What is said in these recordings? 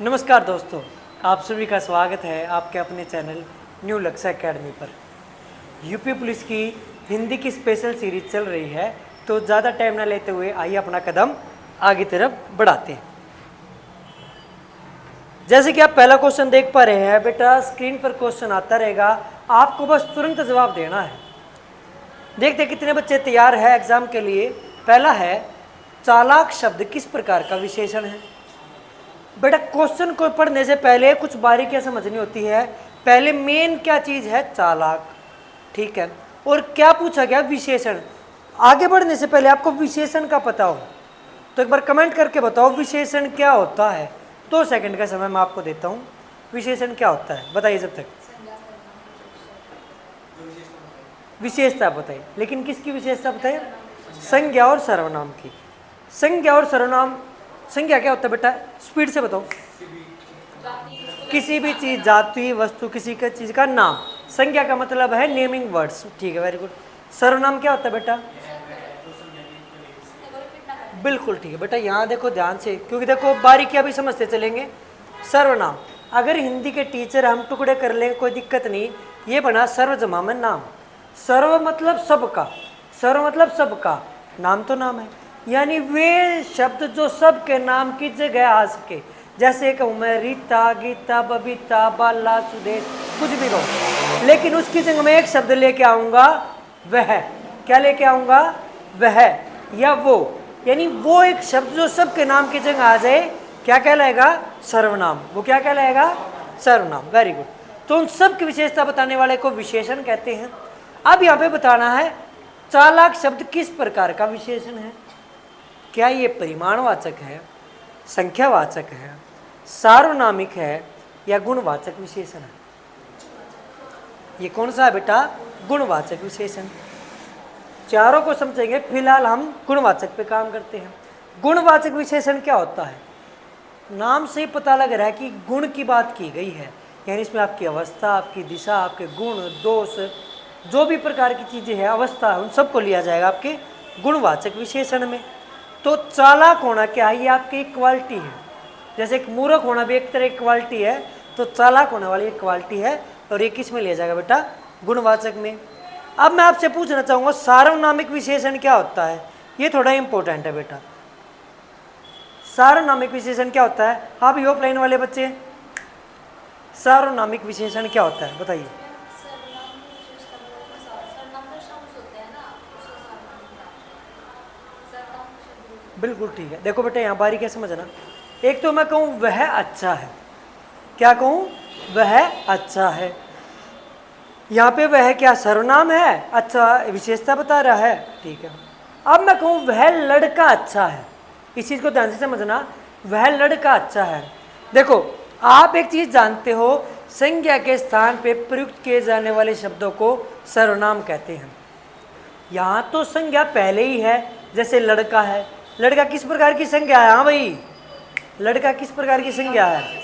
नमस्कार दोस्तों, आप सभी का स्वागत है आपके अपने चैनल न्यू लक्ष्य एकेडमी पर। यूपी पुलिस की हिंदी की स्पेशल सीरीज चल रही है, तो ज़्यादा टाइम ना लेते हुए आइए अपना कदम आगे तरफ बढ़ाते हैं। जैसे कि आप पहला क्वेश्चन देख पा रहे हैं बेटा, स्क्रीन पर क्वेश्चन आता रहेगा, आपको बस तुरंत जवाब देना है। देखते कितने बच्चे तैयार है एग्जाम के लिए। पहला है, चालाक शब्द किस प्रकार का विशेषण है। बेटा क्वेश्चन को पढ़ने से पहले कुछ बारीकियां समझनी होती है। पहले मेन क्या चीज है, चालाक, ठीक है, और क्या पूछा गया, विशेषण। आगे बढ़ने से पहले आपको विशेषण का पता हो तो एक बार कमेंट करके बताओ विशेषण क्या होता है। 2 सेकंड का समय मैं आपको देता हूं। विशेषण क्या होता है बताइए जब तक। विशेषता बताइए, लेकिन किसकी विशेषता बताइए, संज्ञा और सर्वनाम की। संज्ञा और सर्वनाम, संज्ञा क्या होता है बेटा, स्पीड से बताओ। किसी भी चीज, जाति, वस्तु, किसी का चीज का नाम। संज्ञा का मतलब है नेमिंग वर्ड्स, ठीक है, वेरी गुड। सर्वनाम क्या होता है बेटा, बिल्कुल ठीक है बेटा। यहाँ देखो ध्यान से, क्योंकि देखो बारीकियां भी समझते चलेंगे। सर्वनाम, अगर हिंदी के टीचर हम टुकड़े कर लें कोई दिक्कत नहीं। ये बना सर्व जमा में नाम। सर्व मतलब सबका, सर्व मतलब सबका, नाम तो नाम है, यानी वे शब्द जो सबके नाम की जगह आ सके। जैसे कहूँ मैं रीता, गीता, बबीता, बाला, सुदेश, कुछ भी कहूँ, लेकिन उसकी जगह मैं एक शब्द लेके आऊँगा, वह। क्या लेके आऊँगा, वह या वो, यानी वो एक शब्द जो सबके नाम की जगह आ जाए, क्या कहलाएगा, सर्वनाम। वो क्या कहलाएगा, सर्वनाम, वेरी गुड। तो उन सब की विशेषता बताने वाले को विशेषण कहते हैं। अब यहाँ पे बताना है चालाक शब्द किस प्रकार का विशेषण है। क्या ये परिमाणवाचक है, संख्यावाचक है, सार्वनामिक है या गुणवाचक विशेषण है। ये कौन सा है बेटा, गुणवाचक विशेषण। चारों को समझेंगे, फिलहाल हम गुणवाचक पे काम करते हैं। गुणवाचक विशेषण क्या होता है, नाम से ही पता लग रहा है कि गुण की बात की गई है, यानी इसमें आपकी अवस्था, आपकी दिशा, आपके गुण दोष, जो भी प्रकार की चीजें हैं, अवस्था, उन सबको लिया जाएगा आपके गुणवाचक विशेषण में। तो चालाक होना क्या है, ये आपकी एक क्वालिटी है। जैसे एक मूर्ख होना भी एक तरह की क्वालिटी है, तो चालाक होने वाली एक क्वालिटी है, और ये किस में लिया जाएगा बेटा, गुणवाचक में। अब मैं आपसे पूछना चाहूँगा सार्वनामिक विशेषण क्या होता है। ये थोड़ा इंपॉर्टेंट है बेटा। सार्वनामिक विशेषण क्या होता है, हाँ भी ऑफलाइन वाले बच्चे, सार्वनामिक विशेषण क्या होता है बताइए। बिल्कुल ठीक है। देखो बेटा यहाँ बारी क्या समझना, एक तो मैं कहूँ वह अच्छा है, क्या कहूँ, वह अच्छा है। यहाँ पे वह क्या सर्वनाम है, अच्छा विशेषता बता रहा है, ठीक है। अब मैं कहूँ वह लड़का अच्छा है, इस चीज़ को ध्यान से समझना, वह लड़का अच्छा है। देखो आप एक चीज़ जानते हो, संज्ञा के स्थान पे प्रयुक्त किए जाने वाले शब्दों को सर्वनाम कहते हैं। यहाँ तो संज्ञा पहले ही है, जैसे लड़का है। लड़का किस प्रकार की संज्ञा है, हाँ भाई, लड़का किस प्रकार की संज्ञा है,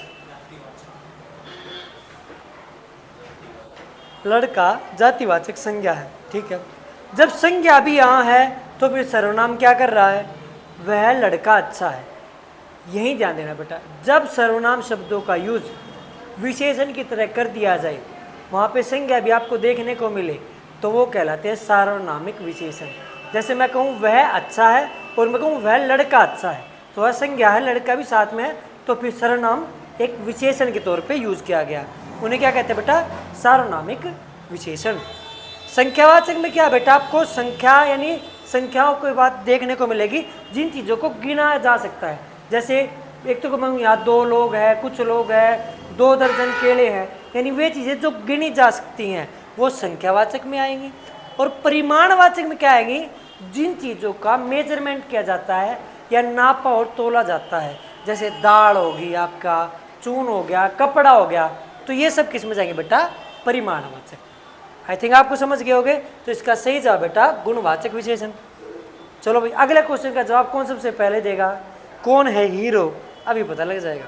लड़का जातिवाचक संज्ञा है, ठीक है। जब संज्ञा भी यहाँ है तो फिर सर्वनाम क्या कर रहा है, वह लड़का अच्छा है। यही ध्यान देना बेटा, जब सर्वनाम शब्दों का यूज विशेषण की तरह कर दिया जाए, वहाँ पे संज्ञा भी आपको देखने को मिले, तो वो कहलाते हैं सार्वनामिक विशेषण। जैसे मैं कहूँ वह अच्छा है और मैं कहूँ वह लड़का अच्छा है, तो वह संज्ञा है, लड़का भी साथ में है, तो फिर सर्वनाम एक विशेषण के तौर पे यूज किया गया। उन्हें क्या कहते हैं बेटा, सार्वनामिक विशेषण। संख्यावाचक में क्या बेटा, आपको संख्या यानी संख्याओं की बात देखने को मिलेगी, जिन चीज़ों को गिना जा सकता है। जैसे एक तो मैं यहाँ 2 लोग हैं, कुछ लोग हैं, 2 दर्जन केले हैं, यानी वे चीज़ें जो गिनी जा सकती हैं वो संख्यावाचक में आएंगी। और परिमाणवाचक में क्या आएगी, जिन चीज़ों का मेजरमेंट किया जाता है या नापा और तोला जाता है, जैसे दाल होगी, आपका चून हो गया, कपड़ा हो गया, तो ये सब किस में जाएंगे बेटा, परिमाणवाचक। आई थिंक आपको समझ गए होंगे। तो इसका सही जवाब बेटा गुणवाचक विशेषण। चलो भाई अगले क्वेश्चन का जवाब कौन सबसे पहले देगा, कौन है हीरो, अभी पता लग जाएगा।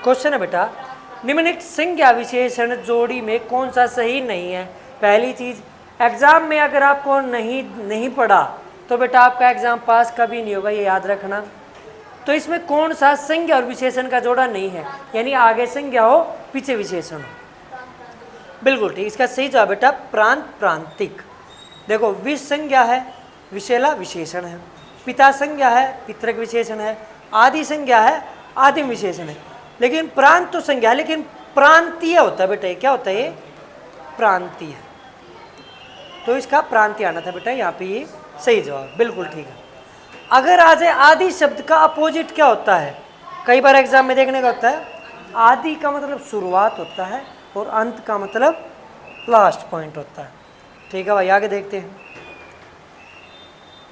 क्वेश्चन है बेटा, निम्नलिखित संज्ञा विशेषण जोड़ी में कौन सा सही नहीं है। पहली चीज, एग्जाम में अगर आपको नहीं पढ़ा तो बेटा आपका एग्जाम पास कभी नहीं होगा, ये याद रखना। तो इसमें कौन सा संज्ञा और विशेषण का जोड़ा नहीं है, यानी आगे संज्ञा हो पीछे विशेषण हो। बिल्कुल ठीक, इसका सही जवाब बेटा प्रांत प्रांतिक। देखो विष संज्ञा है, विशेला विशेषण है, पिता संज्ञा है, पितृक विशेषण है, आदि संज्ञा है, आदिम विशेषण है। लेकिन प्रांत तो संज्ञा है, लेकिन प्रांतीय होता है बेटा। क्या होता है ये? प्रांतीय। तो इसका प्रांतीय आना था बेटा यहाँ पे, ये सही जवाब, बिल्कुल ठीक है। अगर आ जाए आदि शब्द का अपोजिट क्या होता है, कई बार एग्जाम में देखने का होता है, आदि का मतलब शुरुआत होता है और अंत का मतलब लास्ट पॉइंट होता है। ठीक है भाई, आगे देखते हैं।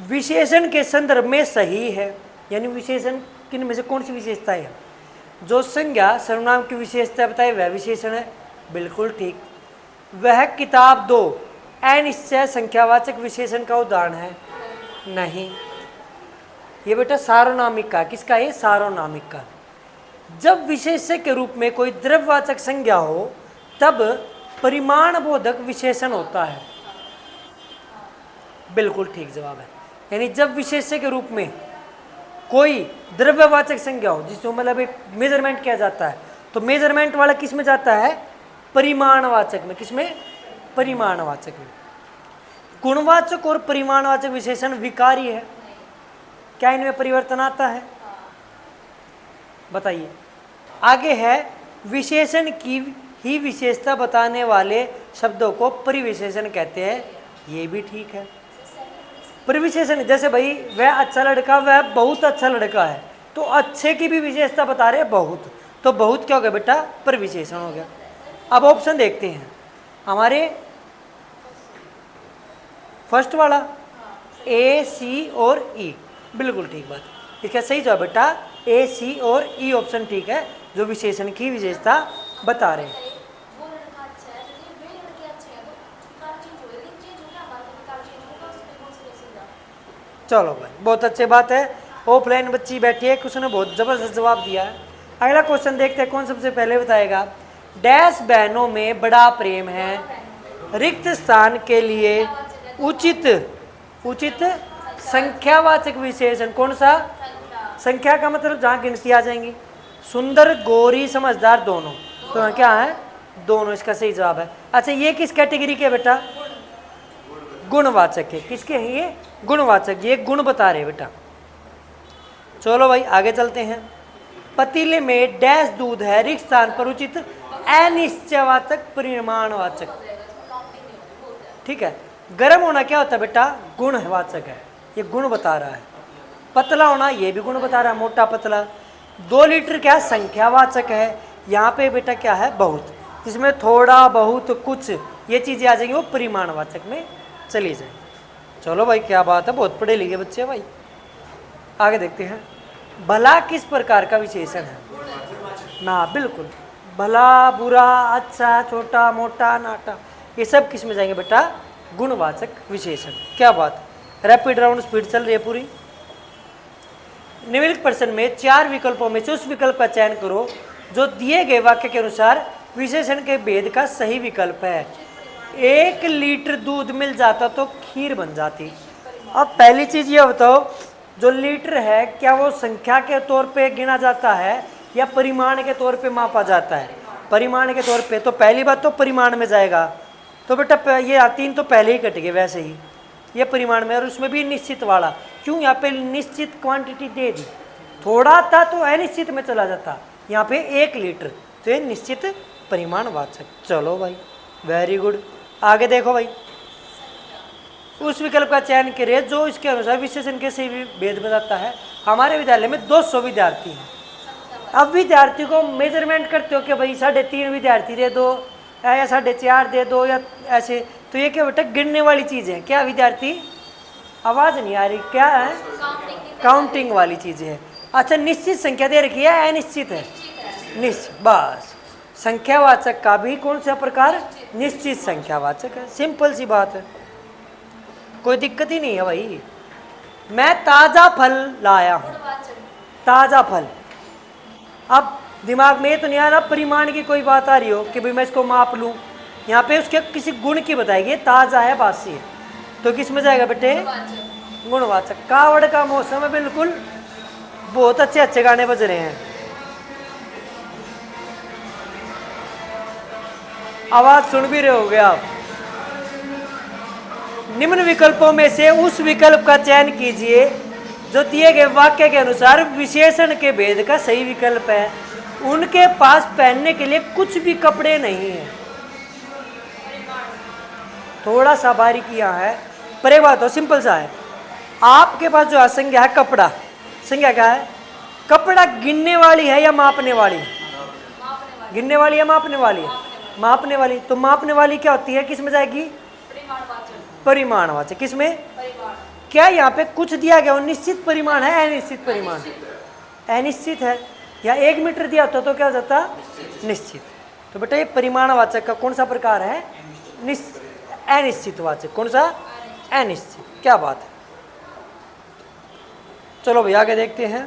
विशेषण के संदर्भ में सही है, यानी विशेषण किन में से कौन सी विशेषता है? जो संज्ञा सर्वनाम की विशेषता बताए वह विशेषण है, बिल्कुल ठीक। वह किताब दो अनिश्चय संख्यावाचक विशेषण का उदाहरण है, नहीं। ये बेटा सार्वनामिक का, किसका? ये सार्वनामिक का। जब विशेष्य के रूप में कोई द्रव्यवाचक संज्ञा हो तब परिमाण बोधक विशेषण होता है, बिल्कुल ठीक जवाब है। यानी जब विशेष्य के रूप में कोई द्रव्यवाचक संज्ञा हो, जिसमें मतलब एक मेजरमेंट किया जाता है, तो मेजरमेंट वाला किस में जाता है? परिमाणवाचक में। किसमें? परिमाणवाचक में। गुणवाचक और परिमाणवाचक विशेषण विकारी है, क्या इनमें परिवर्तन आता है? बताइए। आगे है विशेषण की ही विशेषता बताने वाले शब्दों को परिविशेषण कहते हैं, ये भी ठीक है। परिविशेषण जैसे भाई वह अच्छा लड़का, वह बहुत अच्छा लड़का है, तो अच्छे की भी विशेषता बता रहे हैं बहुत, तो बहुत क्या हो गया बेटा? परिविशेषण हो गया। अब ऑप्शन देखते हैं हमारे फर्स्ट वाला ए, सी और ई, बिल्कुल ठीक बात। इसका सही जवाब बेटा ए, सी और ई ऑप्शन ठीक है, जो विशेषण की विशेषता बता रहे हैं। चलो भाई, बहुत अच्छी बात है। ऑफलाइन बच्ची बैठी है, उसने बहुत जबरदस्त जवाब दिया है। अगला क्वेश्चन देखते हैं, कौन सबसे पहले बताएगा? डैश बहनों में बड़ा प्रेम है, रिक्त स्थान के लिए उचित उचित संख्यावाचक विशेषण कौन सा? संख्या का मतलब जहाँ गिनती आ जाएंगी। सुंदर, गोरी, समझदार दोनों, तो क्या है? दोनों इसका सही जवाब है। अच्छा, ये किस कैटेगरी के बेटा? गुणवाचक है। किसके हैं ये? गुणवाचक। ये गुण बता रहे बेटा। चलो भाई आगे चलते हैं। पतीले में डैश दूध है, रिक्त स्थान पर उचित अनिश्चयवाचक परिमाणवाचक। ठीक है। गर्म होना क्या होता है बेटा? गुणवाचक है, ये गुण बता रहा है। पतला होना ये भी गुण बता रहा है, मोटा पतला। 2 लीटर क्या? संख्यावाचक है। यहाँ पे बेटा क्या है? बहुत। इसमें थोड़ा, बहुत, कुछ, ये चीजें आ जाएंगी, वो परिमाणवाचक में चली जाए। चलो भाई क्या बात है, बहुत पढ़े लिखे बच्चे भाई। आगे देखते हैं। भला किस प्रकार का विशेषण है? ना, बिल्कुल। भला, बुरा, अच्छा, छोटा, मोटा, नाटा, ये सब किस में जाएंगे बेटा? गुणवाचक विशेषण। क्या बात है, रैपिड राउंड स्पीड चल रही है पूरी। निम्नलिखित प्रश्न में 4 विकल्पों में से उस विकल्प का चयन करो जो दिए गए वाक्य के अनुसार विशेषण के भेद का सही विकल्प है। 1 लीटर दूध मिल जाता तो खीर बन जाती। अब पहली चीज ये बताओ, जो लीटर है क्या वो संख्या के तौर पे गिना जाता है या परिमाण के तौर पे मापा जाता है? परिमाण के तौर पे, तो पहली बात तो परिमाण में जाएगा। तो बेटा ये 3 तो पहले ही कट गए, वैसे ही ये परिमाण में, और उसमें भी निश्चित वाला। क्यों? यहाँ पे निश्चित क्वांटिटी दे दी, थोड़ा था तो अनिश्चित में चला जाता, यहाँ पे 1 लीटर, तो ये निश्चित परिमाणवाचक। चलो भाई वेरी गुड। आगे देखो भाई, उस विकल्प का चयन करिए जो इसके अनुसार विशेषण के सही भेद बताता है। हमारे विद्यालय में 200 विद्यार्थी हैं। अब विद्यार्थी को मेजरमेंट करते हो कि भाई 3.5 विद्यार्थी दे दो या 4.5 दे दो या ऐसे, तो ये क्या बेटा? गिनने वाली चीज़ है। क्या विद्यार्थी? आवाज़ नहीं आ रही, क्या है? काउंटिंग वाली चीज़ें है। अच्छा, निश्चित संख्या दे रखी है, अनिश्चित है? निश्चित। बस, संख्यावाचक का भी कौन सा प्रकार? निश्चित संख्यावाचक है। सिंपल सी बात है, कोई दिक्कत ही नहीं है भाई। मैं ताज़ा फल लाया हूँ, ताज़ा फल। अब दिमाग में ये तो नहीं आ रहा परिमाण की कोई बात आ रही हो कि भाई मैं इसको माप लूँ। यहाँ पे उसके किसी गुण की बताएगी, ताज़ा है, बासी है, तो किस में जाएगा बेटे? गुणवाचक। कावड़ का मौसम है, बिल्कुल बहुत अच्छे अच्छे गाने बज रहे हैं। आवाज सुन भी रहे होगे आप। निम्न विकल्पों में से उस विकल्प का चयन कीजिए जो दिए गए वाक्य के अनुसार विशेषण के भेद का सही विकल्प है। उनके पास पहनने के लिए कुछ भी कपड़े नहीं है। थोड़ा सा बारीकी यहाँ है, पर एक बात तो सिंपल सा है। आपके पास जो संज्ञा है कपड़ा, संज्ञा क्या है? कपड़ा गिनने वाली है या मापने वाली? गिनने वाली या मापने वाली है? मापने वाली। तो मापने वाली क्या होती है, किस में जाएगी? परिमाणवाचक। किसमें? क्या यहाँ पे कुछ दिया गया निश्चित परिमाण है, अनिश्चित परिमाण? अनिश्चित है। या 1 मीटर दिया होता तो क्या हो जाता? निश्चित। तो बेटा ये परिमाणवाचक का कौन सा प्रकार है? अनिश्चित वाचक। कौन सा? अनिश्चित। क्या बात है। चलो भाई आगे देखते हैं।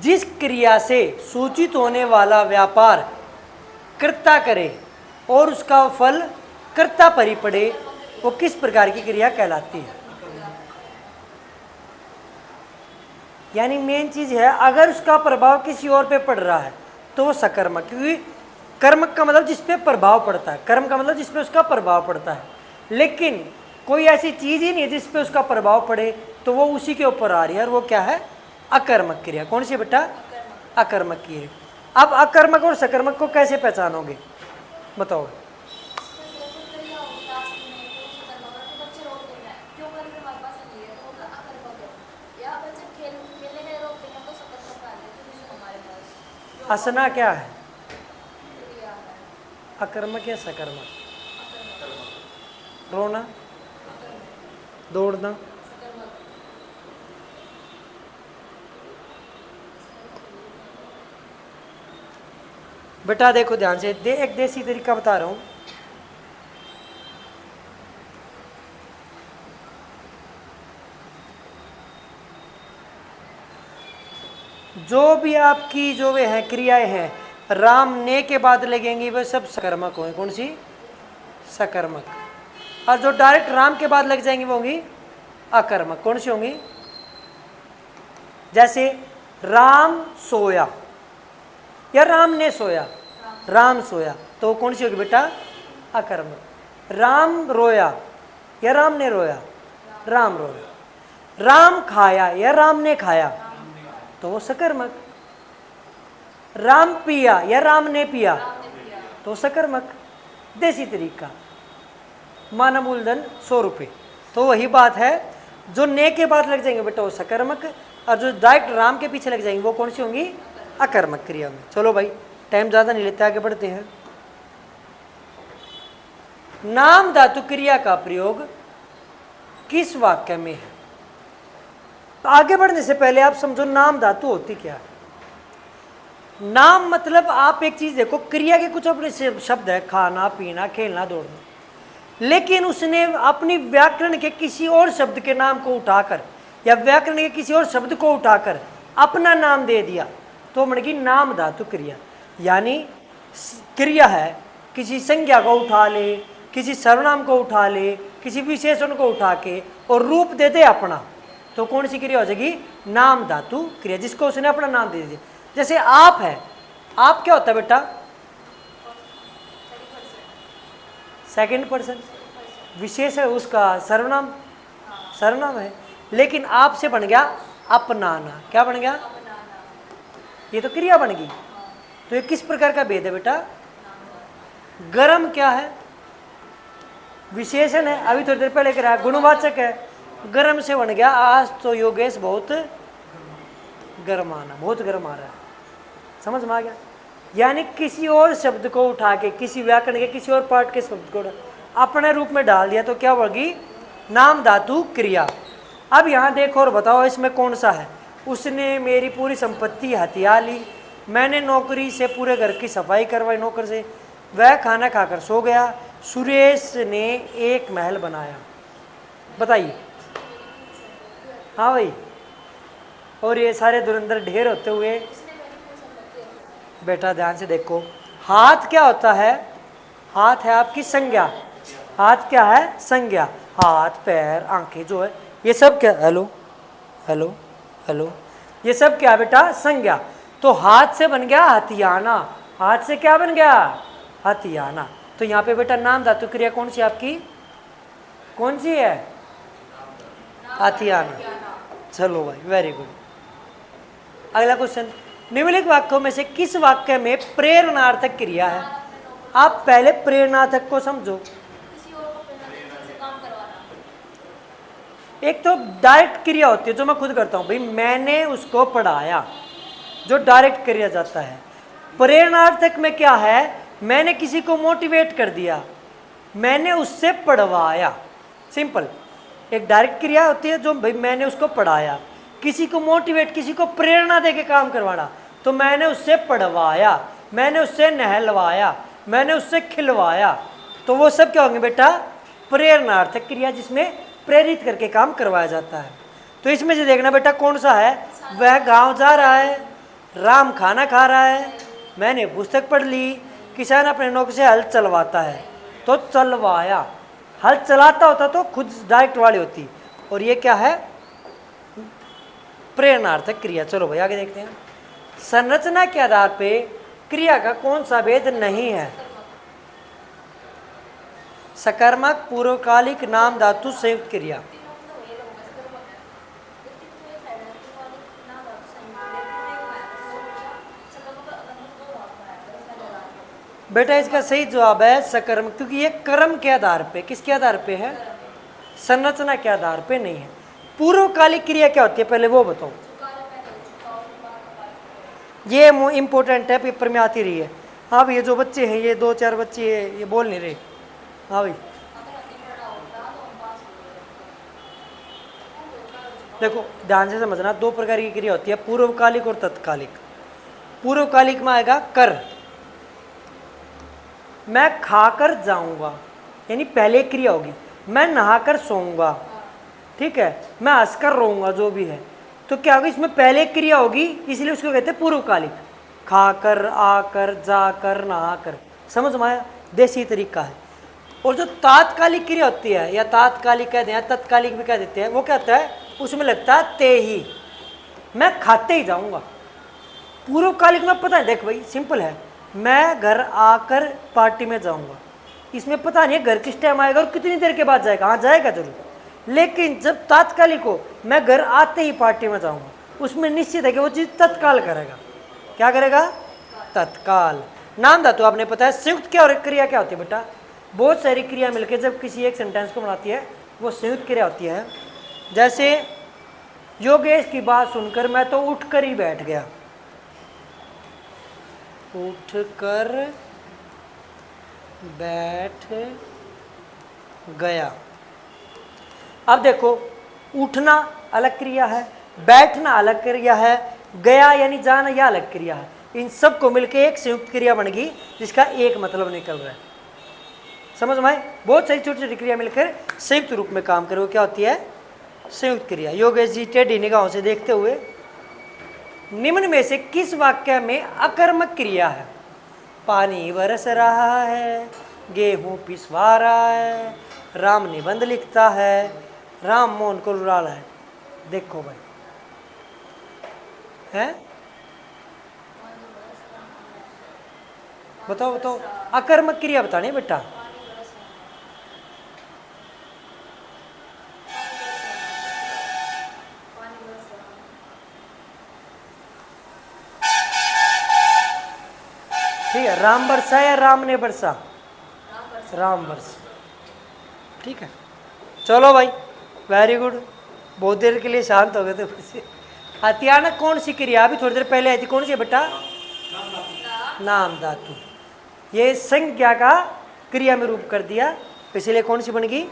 जिस क्रिया से सूचित होने वाला व्यापार कर्ता करे और उसका फल कर्ता परी पड़े, वो किस प्रकार की क्रिया कहलाती है? यानी मेन चीज है, अगर उसका प्रभाव किसी और पे पड़ रहा है तो वो सकर्मक। क्योंकि कर्मक का मतलब जिस पे प्रभाव पड़ता है, कर्म का मतलब जिस पे उसका प्रभाव पड़ता है। लेकिन कोई ऐसी चीज ही नहीं है जिस पे उसका प्रभाव पड़े, तो वो उसी के ऊपर आ रही है, और वो क्या है? अकर्मक क्रिया। कौन सी बेटा? अकर्मक क्रिया। अब अकर्मक और सकर्मक को कैसे पहचानोगे, बताओ? हंसना क्या है? अकर्मक या सकर्मक? रोना, दौड़ना, बेटा देखो ध्यान से, एक देसी तरीका बता रहा हूं। जो भी आपकी जो वे हैं क्रियाएं हैं, राम ने के बाद लगेंगी वे सब सकर्मक होंगे। कौन सी? सकर्मक। और जो डायरेक्ट राम के बाद लग जाएंगी वो होंगी अकर्मक। कौन सी होंगी? जैसे राम सोया या राम ने सोया, राम सोया, तो कौन सी होगी बेटा? अकर्मक। राम रोया या राम ने रोया, राम रोया। राम खाया या राम ने खाया, तो वो सकर्मक। राम पिया या राम ने पिया, तो सकर्मक। देसी तरीका, माना मूलधन 100 रुपये, तो वही बात है। जो ने के बाद लग जाएंगे बेटा वो सकर्मक, और जो डायरेक्ट राम के पीछे लग जाएंगे वो कौन सी होंगी? अकर्मक क्रिया में। चलो भाई टाइम ज़्यादा नहीं लेते, आगे बढ़ते हैं। नाम धातु क्रिया का प्रयोग किस वाक्य में है? तो आगे बढ़ने से पहले आप समझो नाम धातु होती क्या है। नाम मतलब आप एक चीज देखो, क्रिया के कुछ अपने शब्द है, खाना पीना खेलना दौड़ना, लेकिन उसने अपनी व्याकरण के किसी और शब्द के नाम को उठाकर या व्याकरण के किसी और शब्द को उठाकर अपना नाम दे दिया, तो बनेगी नाम धातु क्रिया। यानी क्रिया है, किसी संज्ञा को उठा ले, किसी सर्वनाम को उठा ले, किसी विशेषण को उठा के और रूप दे दे अपना, तो कौन सी क्रिया हो जाएगी? नाम धातु क्रिया, जिसको उसने अपना नाम दे दिया। जैसे आप है, आप क्या होता है बेटा? सेकंड पर्सन, विशेष है उसका, सर्वनाम, सर्वनाम है। लेकिन आप से बन गया अपनाना। क्या बन गया? ये तो क्रिया बन गई। तो ये किस प्रकार का भेद है बेटा? गरम क्या है? विशेषण है, अभी थोड़ी देर पहले करा, गुणवाचक है। गरम से बन गया आज तो योगेश बहुत गर्म आना, बहुत गर्म आ रहा है। समझ में आ गया? यानी किसी और शब्द को उठा के, किसी व्याकरण के किसी और पार्ट के शब्द को अपने रूप में डाल दिया, तो क्या होगी? नाम धातु क्रिया। अब यहाँ देखो और बताओ इसमें कौन सा है? उसने मेरी पूरी संपत्ति हथिया ली, मैंने नौकरी से पूरे घर की सफाई करवाई नौकर से, वह खाना खाकर सो गया, सुरेश ने एक महल बनाया। बताइए। हाँ भाई, और ये सारे धुरंधर ढेर होते हुए, बेटा ध्यान से देखो, हाथ क्या होता है? हाथ है आपकी संज्ञा। हाथ क्या है? संज्ञा। हाथ, पैर, आंखें जो है ये सब क्या? हेलो हेलो हेलो, ये सब क्या बेटा? संज्ञा। तो हाथ से बन गया हथियाना। हाथ से क्या बन गया? हथियाना। तो यहाँ पे बेटा नाम धातु क्रिया कौन सी आपकी? कौन सी है? हथियाना। चलो भाई, वेरी गुड। अगला क्वेश्चन, निम्नलिखित वाक्यों में से किस वाक्य में प्रेरणार्थक क्रिया है? आप पहले प्रेरणार्थक को समझो। एक तो डायरेक्ट क्रिया होती है जो मैं खुद करता हूं, भाई मैंने उसको पढ़ाया, जो डायरेक्ट क्रिया जाता है। प्रेरणार्थक में क्या है? मैंने किसी को मोटिवेट कर दिया, मैंने उससे पढ़वाया। सिंपल। एक डायरेक्ट क्रिया होती है जो भाई मैंने उसको पढ़ाया, किसी को मोटिवेट, किसी को प्रेरणा दे के काम करवाना, तो मैंने उससे पढ़वाया, मैंने उससे नहलवाया, मैंने उससे खिलवाया। तो वो सब क्या होंगे बेटा? प्रेरणार्थक क्रिया, जिसमें प्रेरित करके काम करवाया जाता है। तो इसमें से देखना बेटा कौन सा है? वह गांव जा रहा है, राम खाना खा रहा है, मैंने पुस्तक पढ़ ली, किसान अपने नौकर से हल चलवाता है। तो चलवाया, हल चलाता होता तो खुद डायरेक्ट वाली होती, और ये क्या है? प्रेरणार्थक क्रिया। चलो भाई आगे देखते हैं। संरचना के आधार पे क्रिया का कौन सा भेद नहीं है? सकर्मक, पूर्वकालिक, नाम धातु, संयुक्त क्रिया। बेटा इसका सही जवाब है सकर्म, क्योंकि ये कर्म के आधार पे, किसके आधार पे है? संरचना के आधार पे नहीं है। पूर्वकालिक क्रिया क्या होती है पहले वो बताओ। ये इंपॉर्टेंट है, पेपर में आती रही है। हाँ भाई, ये जो बच्चे हैं, ये 2-4 बच्चे हैं, ये बोल नहीं रहे। हाँ भाई देखो ध्यान से समझना, दो प्रकार की क्रिया होती है, पूर्वकालिक और तत्कालिक। पूर्वकालिक में आएगा कर, मैं खाकर जाऊंगा, यानी पहले क्रिया होगी। मैं नहाकर सोऊंगा, ठीक है, मैं हंसकर रोऊंगा, जो भी है। तो क्या होगा? इसमें पहले क्रिया होगी, इसलिए उसको कहते हैं पूर्वकालिक। खाकर, आकर, जाकर, नहाकर। समझ में आया? देसी तरीका है। और जो तात्कालिक क्रिया होती है, या तात्कालिक कहते हैं, या तत्कालिक भी कह देते हैं, वो क्या होता है? उसमें लगता है ते ही, मैं खाते ही जाऊंगा। पूर्वकालिक में पता है, देख भाई सिंपल है, मैं घर आकर पार्टी में जाऊंगा, इसमें पता नहीं है घर किस टाइम आएगा और कितनी देर के बाद जाएगा। हाँ जाएगा जरूर, लेकिन जब तात्कालिक हो, मैं घर आते ही पार्टी में जाऊंगा, उसमें निश्चित है कि वो चीज़ तत्काल करेगा। क्या करेगा? तत्काल। नाम धातु आपने पता है। संयुक्त क्या और क्रिया क्या होती है बेटा? बहुत सारी क्रिया मिलकर जब किसी एक सेंटेंस को बनाती है, वो संयुक्त क्रिया होती है। जैसे योगेश की बात सुनकर मैं तो उठकर ही बैठ गया। उठकर बैठ गया। अब देखो, उठना अलग क्रिया है, बैठना अलग क्रिया है, गया यानी जाना यह अलग क्रिया है। इन सब को मिलकर एक संयुक्त क्रिया बन गई, जिसका एक मतलब निकल रहा है। समझ में आए? बहुत सारी छोटी छोटी क्रिया मिलकर संयुक्त रूप में काम करे, वो क्या होती है? संयुक्त क्रिया। योगेश जी टेढ़ी निगाहों से देखते हुए, निम्न में से किस वाक्य में अकर्मक क्रिया है? पानी बरस रहा है, गेहूं पिसवा रहा है, राम निबंध लिखता है, राम मोहन को रुला रहा है। देखो भाई, है? बताओ बताओ, अकर्मक क्रिया बतानी बेटा। ठीक है, राम बरसा या राम ने बरसा? राम बरसा। ठीक है, चलो भाई, वेरी गुड। बहुत देर के लिए शांत हो गए थे खुशी। अचानक कौन सी क्रिया अभी थोड़ी देर पहले आई थी, कौन सी बेटा? नाम धातु। ये संज्ञा का क्रिया में रूप कर दिया, इसलिए कौन सी बन गई?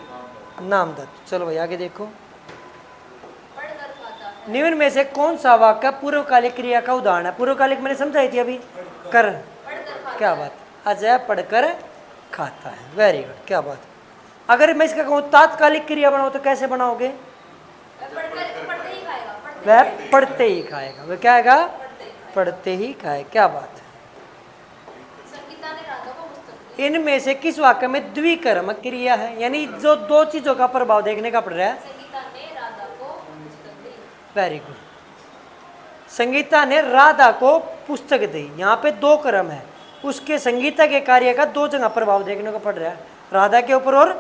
नाम धातु। चलो भाई आगे देखो। निम्न में से कौन सा वाक्य पूर्वकालिक क्रिया का उदाहरण है? पूर्वकालिक मैंने समझाई थी अभी, कर। क्या बात, अजय पढ़कर खाता है। वेरी गुड, क्या बात। अगर मैं इसका कहूँ तात्कालिक क्रिया बनाओ तो कैसे बनाओगे? वह पढ़ते ही खाएगा। वह क्या आएगा? पढ़ते ही खाए। क्या बात है। इनमें से किस वाक्य में द्विकर्मक क्रिया है, यानी जो दो चीजों का प्रभाव देखने का पड़ रहा है। Very good. संगीता ने राधा को पुस्तक दी, यहाँ पे दो कर्म है, उसके संगीता के कार्य का दो जगह प्रभाव देखने को पड़ रहा है, राधा के ऊपर और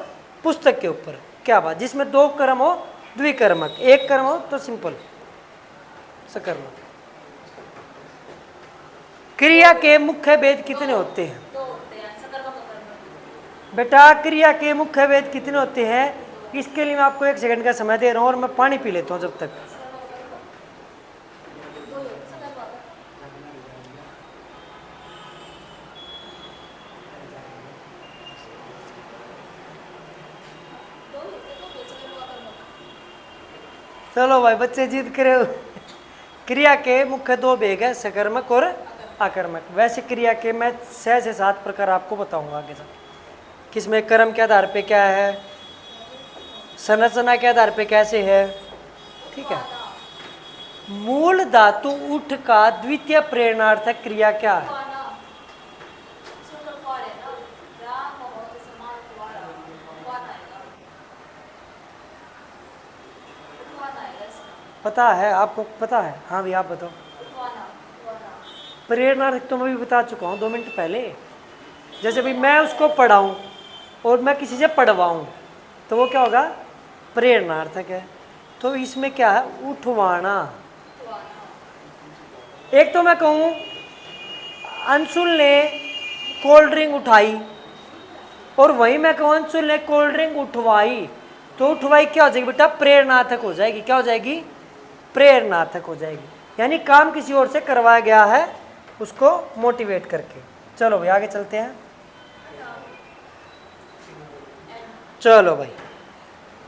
पुस्तक के ऊपर। क्या बात, जिसमें दो कर्म हो द्विकर्मक, एक कर्म हो तो सिंपल सकर्मक। क्रिया के मुख्य भेद कितने होते हैं बेटा, क्रिया के मुख्य भेद कितने होते हैं? इसके लिए मैं आपको 1 सेकंड का समय दे रहा हूं और मैं पानी पी लेता हूं जब तक। चलो भाई बच्चे जीत करे। क्रिया के मुख्य दो भेद है, सकर्मक और आकर्मक। वैसे क्रिया के मैं 6 से 7 प्रकार आपको बताऊंगा आगे तक, किसमें कर्म के आधार पे क्या है, संरचना के आधार पे कैसे है, ठीक है। मूल धातु उठ का द्वितीय प्रेरणार्थक क्रिया क्या है? पता है आपको? पता है? हाँ भैया आप बताओ। प्रेरणार्थक तो मैं भी बता चुका हूँ 2 मिनट पहले। जैसे भाई मैं उसको पढ़ाऊँ और मैं किसी से पढ़वाऊँ तो वो क्या होगा? प्रेरणार्थक है। तो इसमें क्या है? उठवाना। एक तो मैं कहूँ अंशुल ने कोल्ड ड्रिंक उठाई और वहीं मैं कहूँ अंशुल ने कोल्ड ड्रिंक उठवाई, तो उठवाई क्या हो जाएगी बेटा? प्रेरणार्थक हो जाएगी। क्या हो जाएगी? प्रेरणार्थक हो जाएगी, यानी काम किसी और से करवाया गया है उसको मोटिवेट करके। चलो भाई आगे चलते हैं। चलो भाई,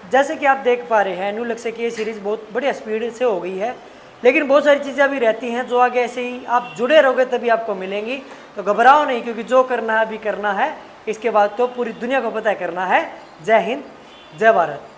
जैसे कि आप देख पा रहे हैं अनुलक्ष्य की ये सीरीज बहुत बढ़िया स्पीड से हो गई है, लेकिन बहुत सारी चीज़ें अभी रहती हैं जो आगे ऐसे ही आप जुड़े रहोगे तभी आपको मिलेंगी। तो घबराओ नहीं, क्योंकि जो करना है अभी करना है, इसके बाद तो पूरी दुनिया को पता करना है। जय हिंद, जय भारत।